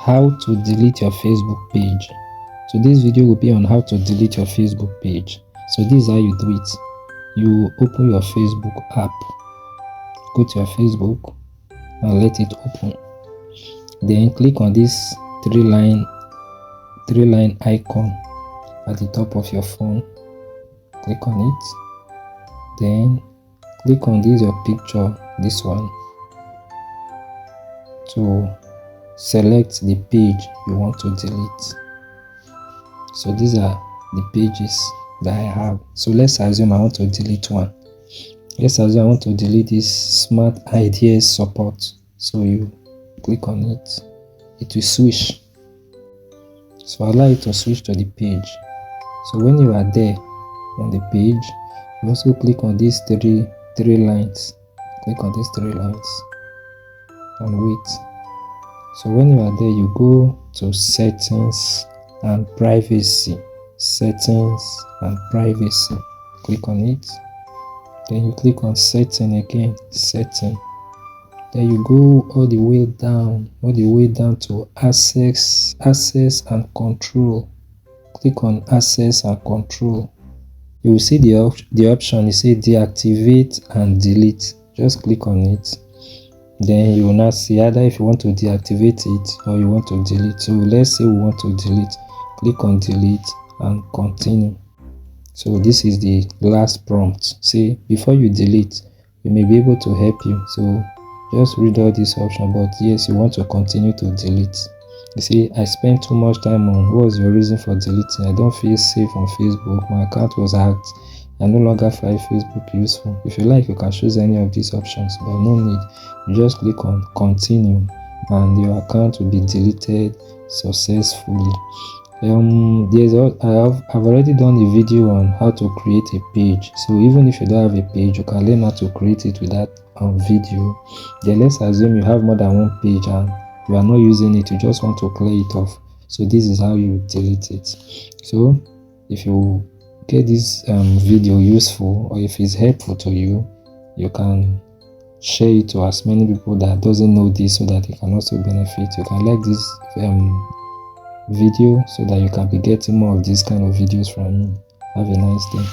how to delete your Facebook page. So this video will be on how to delete your Facebook page. So this is how you do it. You open your Facebook app, go to your Facebook and let it open. Then click on this three line icon at the top of your phone. Click on it. Then click on this your picture, this one, to select the page you want to delete. So these are the pages that I have. So let's assume I want to delete one. Let's assume I want to delete this Smart Ideas support. So you click on it, it will switch. So allow it to switch to the page. So when you are there on the page, you also click on these three lines. Click on these three lines and wait. So when you are there, you go to settings and privacy. Settings and privacy. Click on it. Then you click on setting again. Setting. Then you go all the way down to access and control. Click on access and control. You will see the option. You say deactivate and delete. Just click on it. Then you will now see either if you want to deactivate it or you want to delete. So let's say we want to delete. Click on delete and continue. So this is the last prompt. See, before you delete, we may be able to help you. So just read all these options. But yes, you want to continue to delete. You see, I spent too much time on what was your reason for deleting. I don't feel safe on Facebook. My account was hacked. I no longer find Facebook useful. If you like, you can choose any of these options, but no need. You just click on continue and your account will be deleted successfully. I've already done a video on how to create a page. So even if you don't have a page, you can learn how to create it with that video. Then let's assume you have more than one page and you are not using it, you just want to clear it off. So this is how you delete it. So if you get this video useful, or if it's helpful to you, you can share it to as many people that doesn't know this so that they can also benefit. You can like this video so that you can be getting more of these kind of videos from me. Have a nice day.